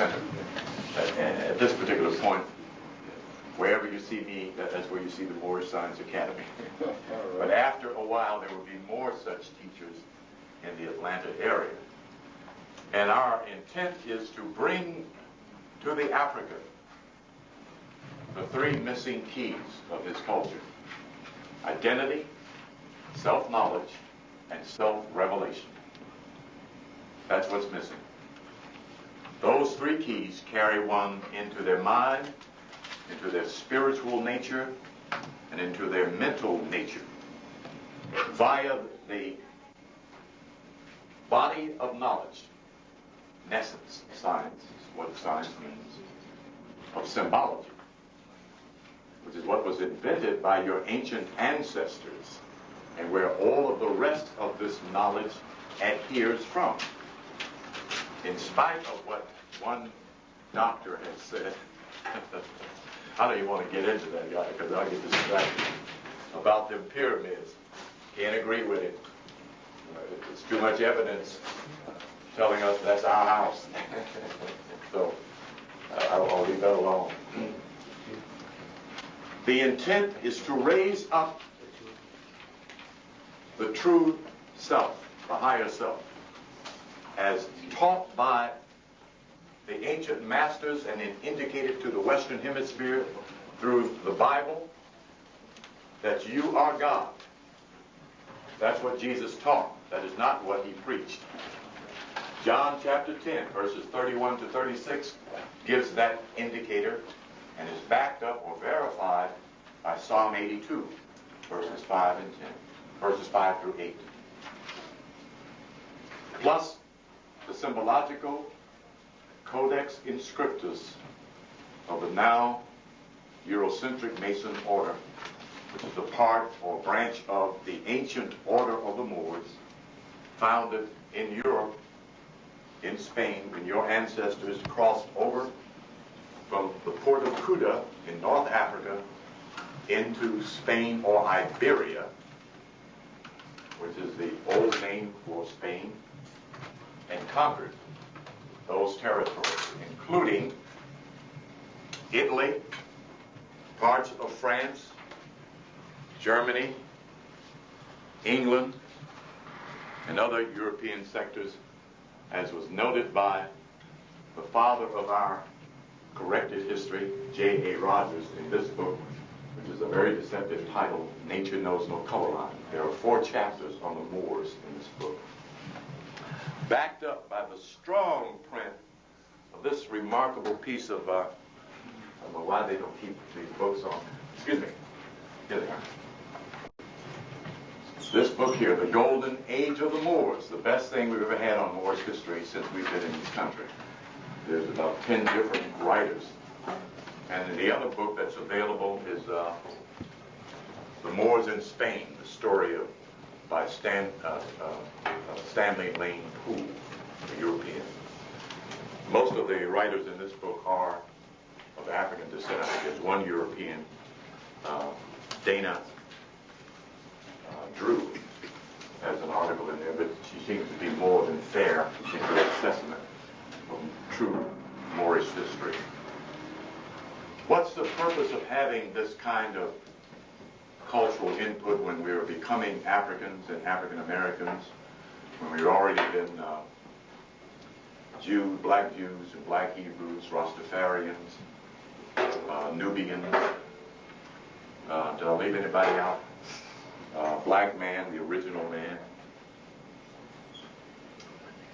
At this particular point, wherever you see me, that's where you see the Moorish Science Academy. But after a while, there will be more such teachers in the Atlanta area. And our intent is to bring to the African the three missing keys of his culture: identity, self-knowledge, and self-revelation. That's what's missing. Those three keys carry one into their mind, into their spiritual nature, and into their mental nature via the body of knowledge. In essence, science is what science means, of symbology, which is what was invented by your ancient ancestors and where all of the rest of this knowledge adheres from. In spite of what one doctor has said, I don't even want to get into that, guy, because I'll get distracted, about them pyramids. Can't agree with it. It's too much evidence telling us that's our house. So I'll leave that alone. The intent is to raise up the true self, the higher self, as taught by the ancient masters and indicated to the Western Hemisphere through the Bible, that you are God. That's what Jesus taught. That is not what he preached. John chapter 10, verses 31 to 36 gives that indicator and is backed up or verified by Psalm 82, verses 5 and 10, verses 5 through 8. Plus the symbological Codex Inscriptus of the now Eurocentric Mason order, which is a part or branch of the ancient order of the Moors, founded in Europe, in Spain, when your ancestors crossed over from the port of Ceuta in North Africa into Spain or Iberia, which is the old name for Spain, and conquered those territories, including Italy, parts of France, Germany, England, and other European sectors, as was noted by the father of our corrected history, J.A. Rogers, in this book, which is a very deceptive title, Nature Knows No Color Line. There are 4 chapters on the Moors in this book, backed up by the strong print of this remarkable piece of, I don't know why they don't keep these books on. Excuse me. Here they are. This book here, The Golden Age of the Moors, the best thing we've ever had on Moorish history since we've been in this country. There's about 10 different writers. And the other book that's available is The Moors in Spain, the story of by Stanley Lane Poole, a European. Most of the writers in this book are of African descent. I think there's one European, Dana Drew, has an article in there, but she seems to be more than fair in her assessment of true Moorish history. What's the purpose of having this kind of cultural input when we are becoming Africans and African Americans, when we've already been Jews, black Jews and black Hebrews, Rastafarians, Nubians? Did I leave anybody out? Black man, the original man.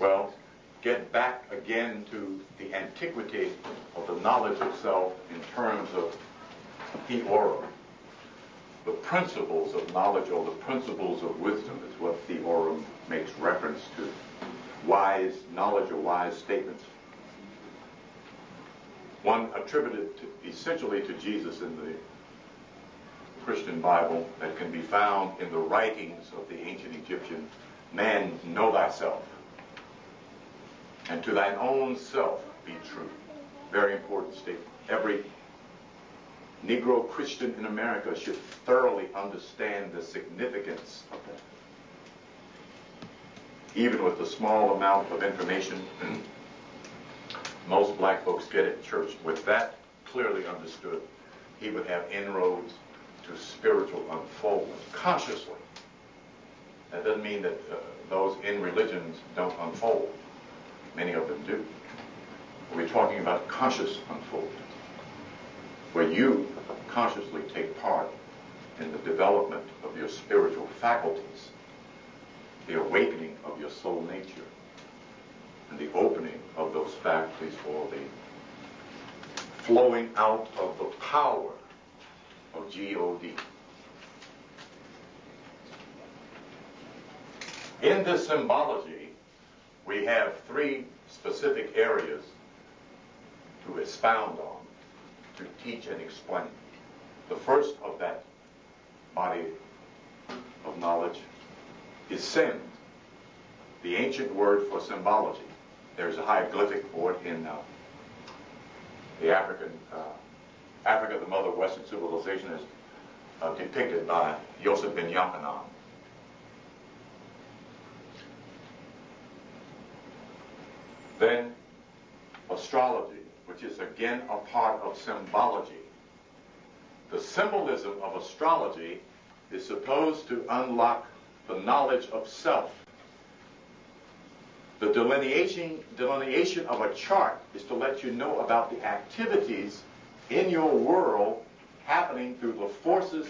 Well, get back again to the antiquity of the knowledge of self in terms of theorum. The principles of knowledge or the principles of wisdom is what theorum makes reference to. Wise knowledge or wise statements. One attributed essentially to Jesus in the Christian Bible that can be found in the writings of the ancient Egyptian: man, know thyself, and to thine own self be true. Very important statement. Every Negro Christian in America should thoroughly understand the significance of that. Even with the small amount of information most black folks get at church. With that clearly understood, he would have inroads to spiritual unfoldment consciously. That doesn't mean that those in religions don't unfold. Many of them do. We're talking about conscious unfoldment, where you consciously take part in the development of your spiritual faculties, the awakening of your soul nature, and the opening of those faculties for the flowing out of the power of God. In this symbology, we have three specific areas to expound on, to teach and explain. The first of that body of knowledge is Sim, the ancient word for symbology. There's a hieroglyphic for it in the Africa, the mother of Western civilization, is depicted by Yosef ben Yochanan. Then astrology, which is again a part of symbology. The symbolism of astrology is supposed to unlock the knowledge of self. The delineation of a chart is to let you know about the activities in your world happening through the forces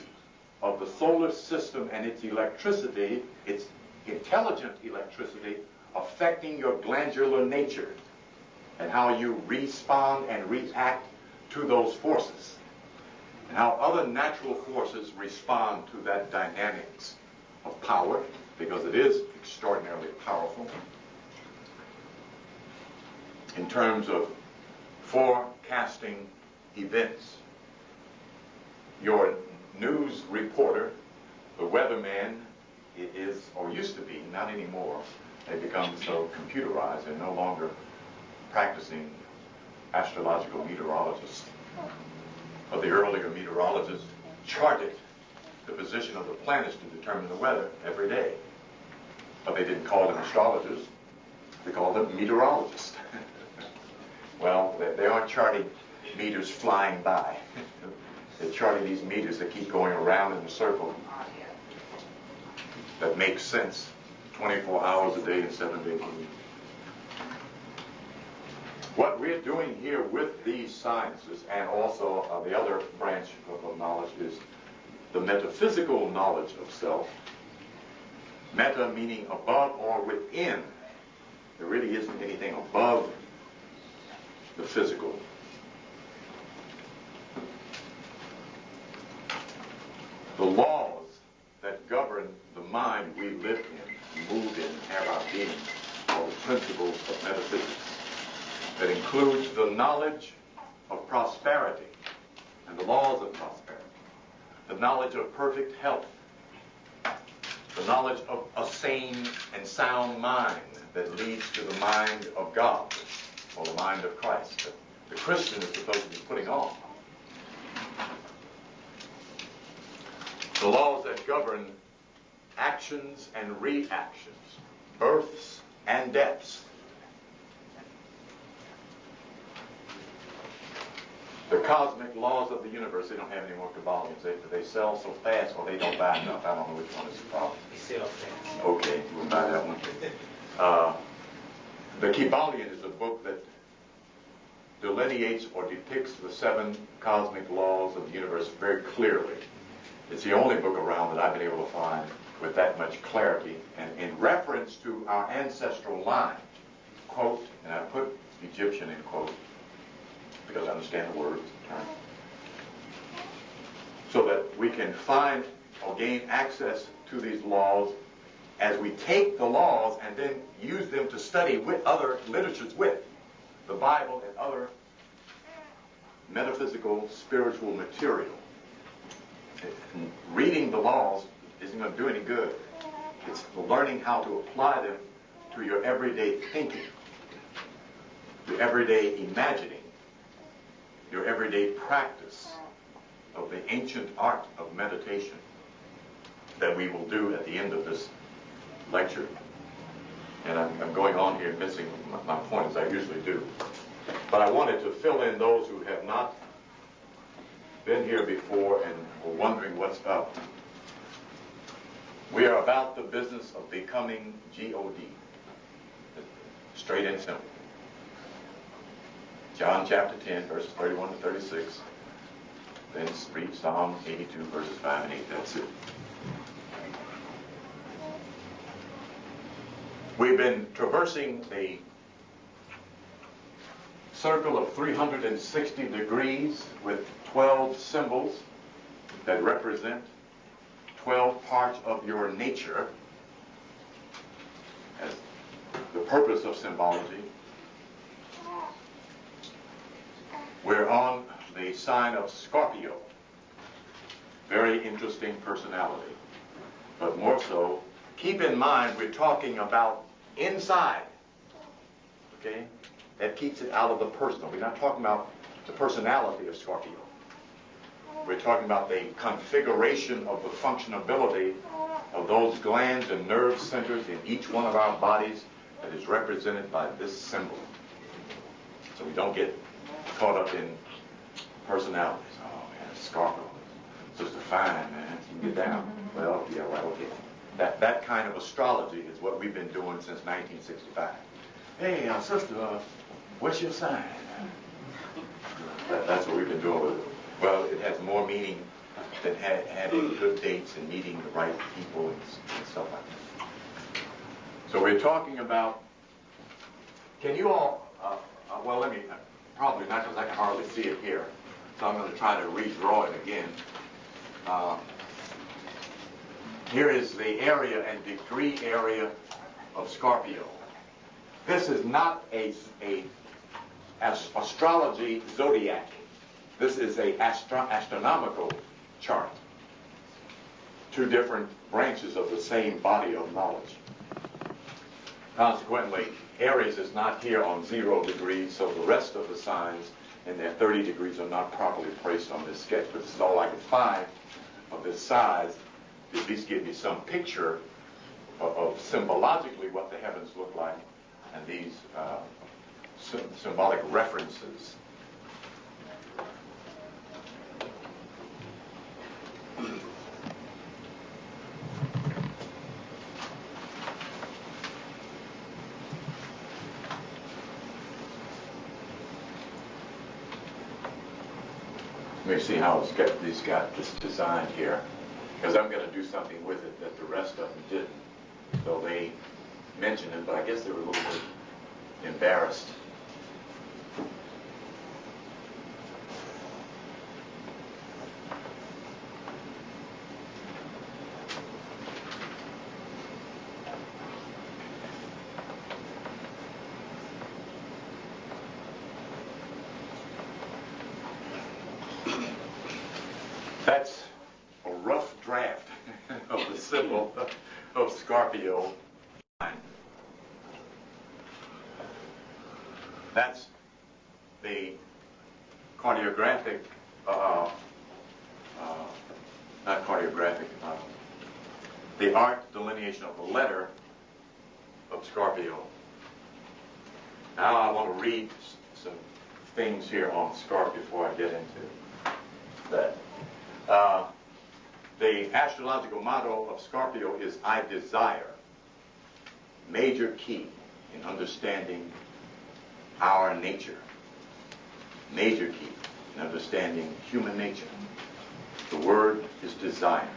of the solar system and its electricity, its intelligent electricity, affecting your glandular nature and how you respond and react to those forces, and how other natural forces respond to that dynamics of power, because it is extraordinarily powerful in terms of forecasting events. Your news reporter, the weatherman, is, or used to be, not anymore. They become so computerized. They're no longer practicing astrological meteorologists. But the earlier meteorologists charted the position of the planets to determine the weather every day. But they didn't call them astrologers. They called them meteorologists. Well, they aren't charting meters flying by. They're charting these meters that keep going around in a circle that makes sense 24 hours a day and 7 days a week. What we're doing here with these sciences, and also the other branch of knowledge, is the metaphysical knowledge of self. Meta meaning above or within. There really isn't anything above the physical. The laws that govern the mind we live in, move in, have our being, are the principles of metaphysics. That includes the knowledge of prosperity and the laws of prosperity, the knowledge of perfect health, the knowledge of a sane and sound mind that leads to the mind of God, or the mind of Christ, that the Christian is supposed to be putting on. The laws that govern actions and reactions, births and deaths. The cosmic laws of the universe. They don't have any more Kabbalians. They sell so fast, or they don't buy enough. I don't know which one is the problem. They sell fast. Okay, we'll buy that one. The Kabbalion is a book that delineates or depicts the 7 cosmic laws of the universe very clearly. It's the only book around that I've been able to find with that much clarity, and in reference to our ancestral line. Quote, and I put Egyptian in quote, because I understand the words, so that we can find or gain access to these laws as we take the laws and then use them to study with other literatures, with the Bible and other metaphysical, spiritual material. Reading the laws isn't going to do any good. It's learning how to apply them to your everyday thinking, your everyday imagining, your everyday practice of the ancient art of meditation that we will do at the end of this lecture. And I'm going on here missing my point, as I usually do. But I wanted to fill in those who have not been here before and were wondering what's up. We are about the business of becoming G-O-D. Straight and simple. John chapter 10, verses 31 to 36. Then read Psalm 82, verses 5 and 8. That's it. We've been traversing the circle of 360 degrees with 12 symbols that represent 12 parts of your nature as the purpose of symbology. We're on the sign of Scorpio. Very interesting personality. But more so, keep in mind we're talking about inside. Okay? That keeps it out of the personal. We're not talking about the personality of Scorpio. We're talking about the configuration of the functionability of those glands and nerve centers in each one of our bodies that is represented by this symbol. So we don't get caught up in personalities. Oh man, Scorpio. Sister fine, man. You get down. Well, yeah, right, okay. That kind of astrology is what we've been doing since 1965. Hey, sister, what's your sign? That's what we've been doing with it. Well, it has more meaning than having good dates and meeting the right people and stuff like that. So we're talking about, can you all, well, let me, probably not because I can hardly see it here. So I'm going to try to redraw it again. Here is the area and degree area of Scorpio. This is not a astrology zodiac. This is a astronomical chart. Two different branches of the same body of knowledge. Consequently, Aries is not here on 0 degrees, so the rest of the signs in their 30 degrees are not properly placed on this sketch. But this is all I could find of this size to at least give you some picture of symbologically what the heavens look like and these symbolic references. Let me see how it's got this designed here, because I'm going to do something with it that the rest of them didn't. So they mentioned it, but I guess they were a little bit embarrassed. That's a rough draft of the symbol of Scorpio. That's the cartographic, not cartographic, the arc delineation of the letter of Scorpio. Now I want to read some things here on Scorpio before I get into that. The astrological motto of Scorpio is I desire. Major key in understanding our nature. Major key in understanding human nature. The word is desire.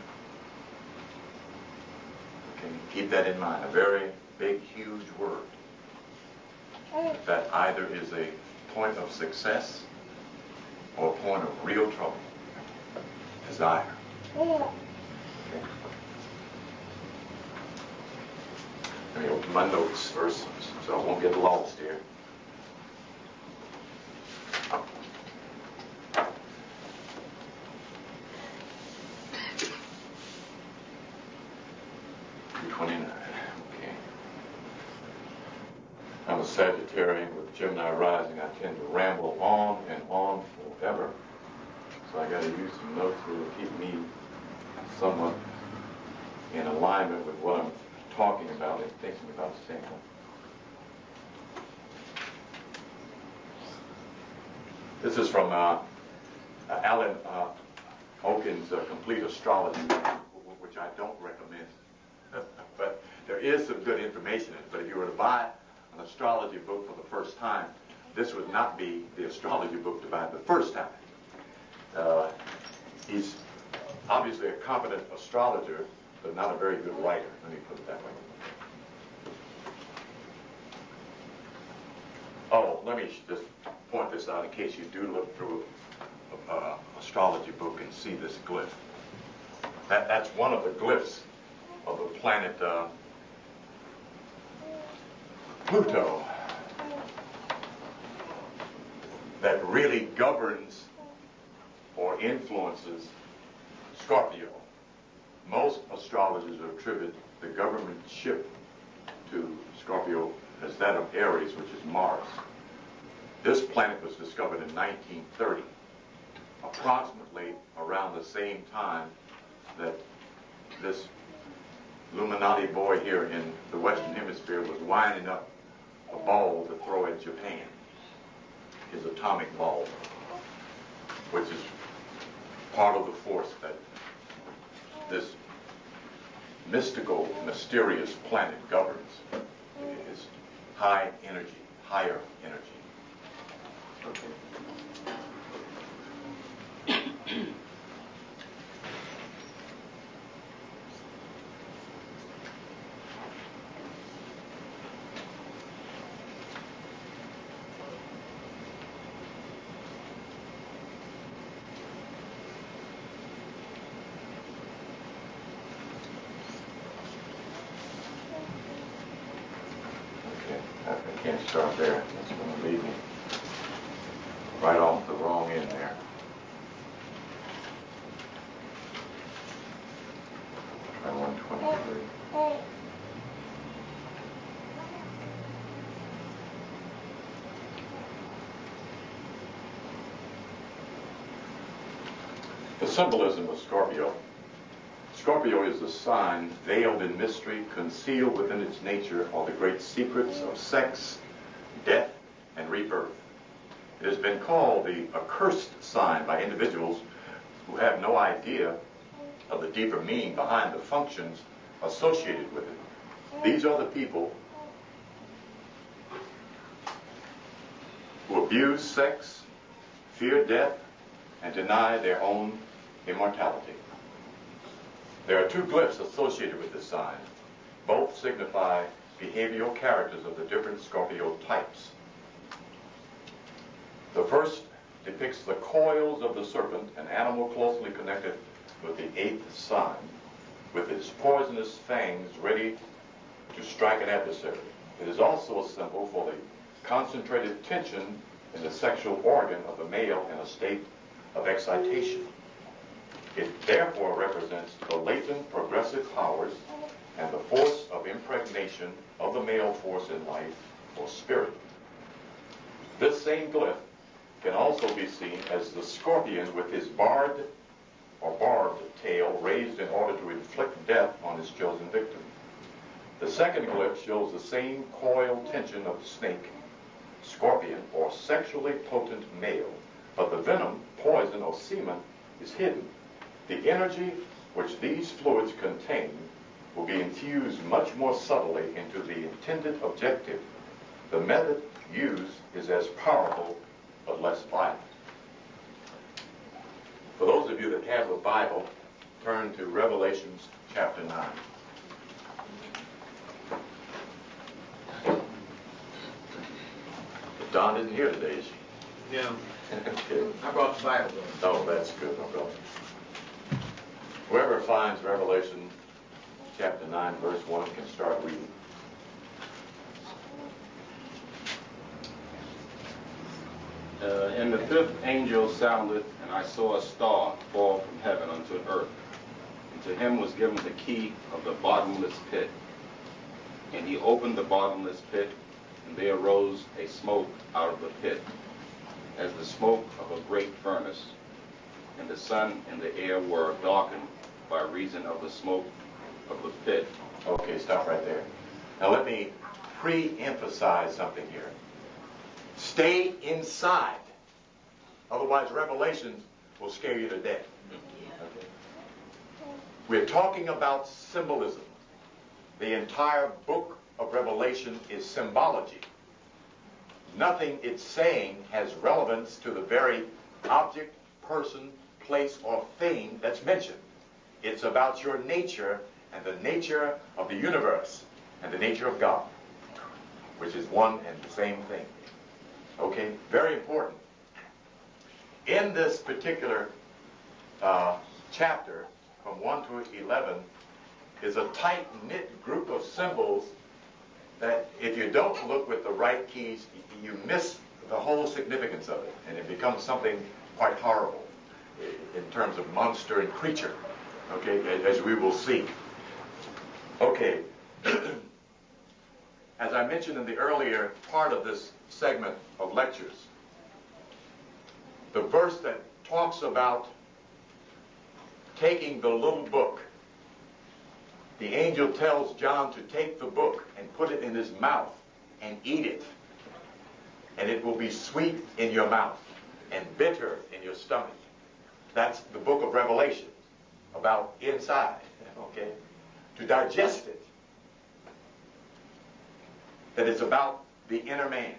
Okay, keep that in mind. A very big, huge word that either is a point of success or a point of real trouble. Desire. Okay. Let me open my notes first so I won't get lost here. Okay. I'm a Sagittarian with Gemini rising. I tend to ramble on and on forever. So I got to use some notes here to keep me somewhat in alignment with what I'm talking about and thinking about saying. This is from Alan Oken's Complete Astrology, which I don't recommend. But there is some good information in it. But if you were to buy an astrology book for the first time, this would not be the astrology book to buy the first time. He's obviously a competent astrologer, but not a very good writer. Let me put it that way. Oh, let me just point this out in case you do look through an astrology book and see this glyph. That's one of the glyphs of the planet Pluto that really governs or influences Scorpio. Most astrologers attribute the government ship to Scorpio as that of Aries, which is Mars. This planet was discovered in 1930, approximately around the same time that this Illuminati boy here in the Western Hemisphere was winding up a ball to throw at Japan, his atomic ball, which is part of the force that this mystical, mysterious planet governs. It is high energy, higher energy. Okay. I can't start there. That's going to lead me right off the wrong end there. Try 123. The symbolism of Scorpio. Scorpio is the sign veiled in mystery, concealed within its nature are the great secrets of sex, death, and rebirth. It has been called the accursed sign by individuals who have no idea of the deeper meaning behind the functions associated with it. These are the people who abuse sex, fear death, and deny their own immortality. There are two glyphs associated with this sign. Both signify behavioral characters of the different Scorpio types. The first depicts the coils of the serpent, an animal closely connected with the eighth sign, with its poisonous fangs ready to strike an adversary. It is also a symbol for the concentrated tension in the sexual organ of the male in a state of excitation. It therefore represents the latent progressive powers and the force of impregnation of the male force in life, or spirit. This same glyph can also be seen as the scorpion with his barbed tail raised in order to inflict death on his chosen victim. The second glyph shows the same coiled tension of the snake, scorpion, or sexually potent male, but the venom, poison, or semen is hidden. The energy which these fluids contain will be infused much more subtly into the intended objective. The method used is as powerful but less violent. For those of you that have a Bible, turn to Revelations chapter 9. Don isn't here today, is she? Yeah. Okay. I brought the Bible. Oh, that's good. No problem. Whoever finds Revelation chapter 9, verse 1 can start reading. And the fifth angel sounded, and I saw a star fall from heaven unto earth. And to him was given the key of the bottomless pit. And he opened the bottomless pit, and there arose a smoke out of the pit, as the smoke of a great furnace. And the sun and the air were darkened by reason of the smoke of the pit. Okay, stop right there. Now let me pre-emphasize something here. Stay inside. Otherwise, Revelations will scare you to death. Okay? We're talking about symbolism. The entire book of Revelation is symbology. Nothing it's saying has relevance to the very object, person, place, or thing that's mentioned. It's about your nature and the nature of the universe and the nature of God, which is one and the same thing. Okay? Very important. In this particular chapter, from 1 to 11, is a tight-knit group of symbols that if you don't look with the right keys, you miss the whole significance of it, and it becomes something quite horrible in terms of monster and creature, okay, as we will see. Okay, as I mentioned in the earlier part of this segment of lectures, the verse that talks about taking the little book, the angel tells John to take the book and put it in his mouth and eat it. And it will be sweet in your mouth and bitter in your stomach. That's the book of Revelation, about inside, okay? To digest it. That it's about the inner man,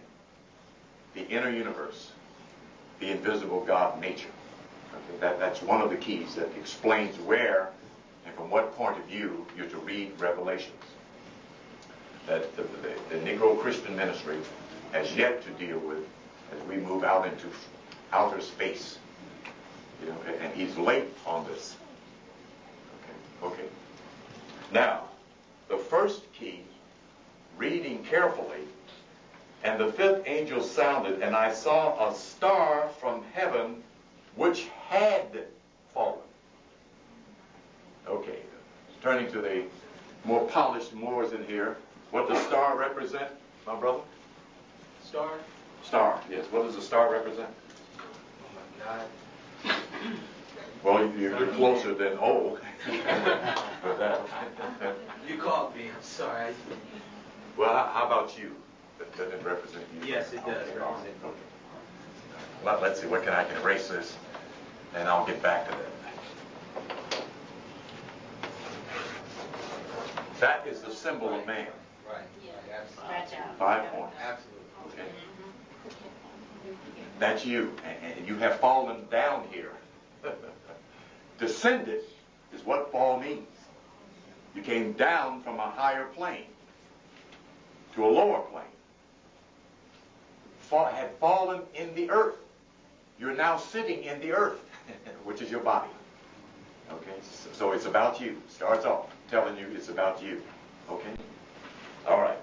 the inner universe, the invisible God nature. Okay? That's one of the keys that explains where and from what point of view you're to read Revelations. That the Negro Christian ministry has yet to deal with as we move out into outer space. You know, and he's late on this. Okay. Now, the first key, reading carefully, and the fifth angel sounded, and I saw a star from heaven which had fallen. Okay, turning to the more polished Moors in here, what does star represent, my brother? Star? Star, yes. What does a star represent? Oh my God. Well, you're closer than old. You called me, I'm sorry. Well, how about you? Does it represent you? Yes, it does Okay, represent me. okay. Let's see, what can I erase this, and I'll get back to that. That is the symbol of man. Right. Stretch out. 5 points. Absolutely. Okay. That's you, and you have fallen down here. Descended is what fall means. You came down from a higher plane to a lower plane. Had fallen in the earth. You're now sitting in the earth, which is your body. Okay, so it's about you. Starts off telling you it's about you. Okay? All right.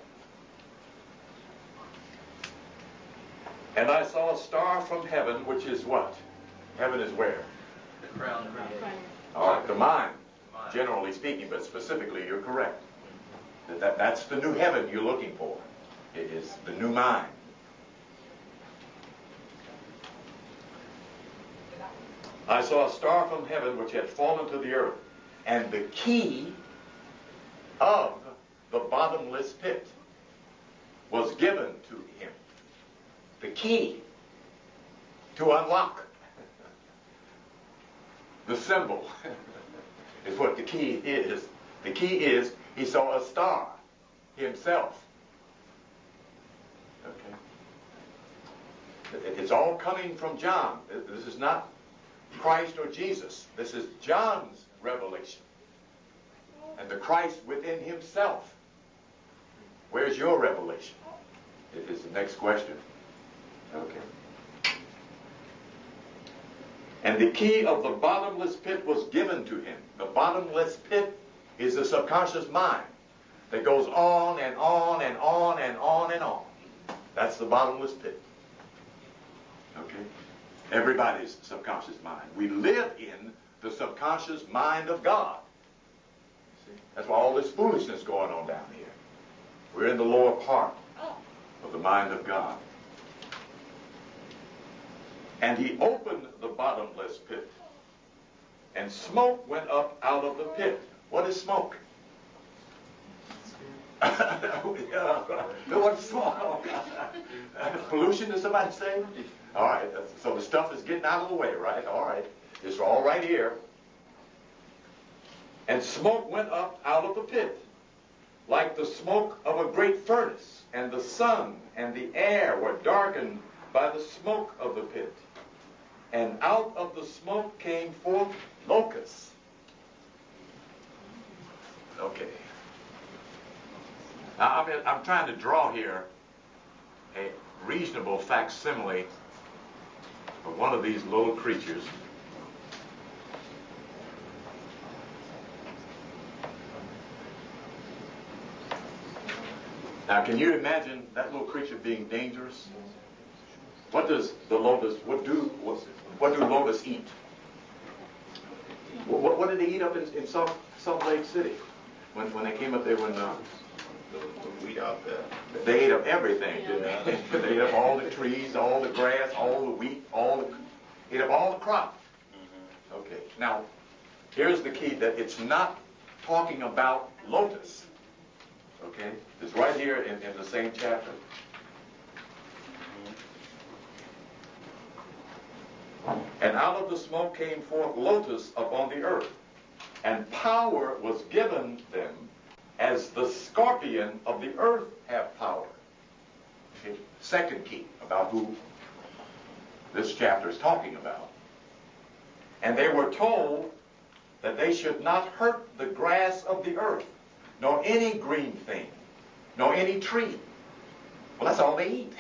And I saw a star from heaven, which is what? Heaven is where? The crown created. All right, the mind, generally speaking, but specifically, you're correct. That's the new heaven you're looking for. It is the new mind. I saw a star from heaven which had fallen to the earth, and the key of the bottomless pit was given to him. The key to unlock. The symbol is what the key is. The key is he saw a star himself. Okay? It's all coming from John. This is not Christ or Jesus. This is John's revelation. And the Christ within himself. Where's your revelation? Is the next question. Okay. And the key of the bottomless pit was given to him. The bottomless pit is the subconscious mind that goes on and on and on and on and on. That's the bottomless pit. Okay? Everybody's subconscious mind. We live in the subconscious mind of God. See? That's why all this foolishness going on down here. We're in the lower part of the mind of God. And he opened the bottomless pit, and smoke went up out of the pit. What is smoke? What's smoke? Pollution, did somebody say? All right, so the stuff is getting out of the way, right? All right, it's all right here. And smoke went up out of the pit, like the smoke of a great furnace, and the sun and the air were darkened by the smoke of the pit. And out of the smoke came forth locusts. Okay. Now, I'm trying to draw here a reasonable facsimile of one of these little creatures. Now, can you imagine that little creature being dangerous? What does the locust, what do locusts eat? What did they eat up in Salt Lake City when they came up there when The wheat out there. they ate up everything, didn't they? They ate up all the trees, all the grass, all the wheat, ate up all the crop. Okay, now, here's the key, that it's not talking about locusts. Okay, it's right here in the same chapter. And out of the smoke came forth locusts upon the earth, and power was given them as the scorpion of the earth have power. Okay. Second key about who this chapter is talking about. And they were told that they should not hurt the grass of the earth, nor any green thing, nor any tree. Well, that's all they eat.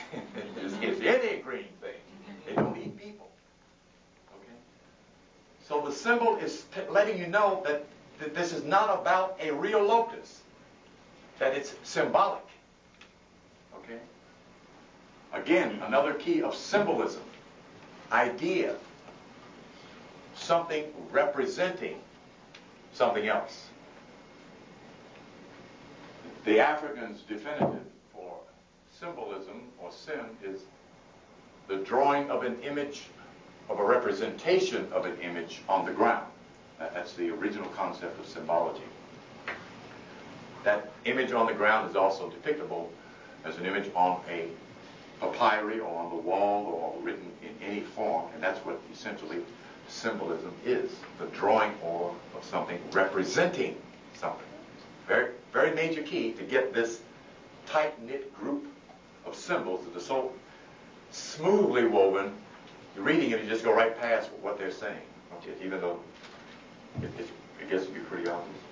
It's any green thing. They don't eat people. Okay? So the symbol is letting you know that this is not about a real locust, that it's symbolic. Okay? Again, another key of symbolism. Idea. Something representing something else. The African's definitive for symbolism, or sim, is the drawing of an image, of a representation of an image on the ground. That's the original concept of symbology. That image on the ground is also depictable as an image on a papyri or on the wall or written in any form, and that's what essentially symbolism is, the drawing of something representing something. Very, very major key to get this tight-knit group of symbols that are so smoothly woven. You're reading it, you just go right past what they're saying, okay, even though it gets to be pretty obvious.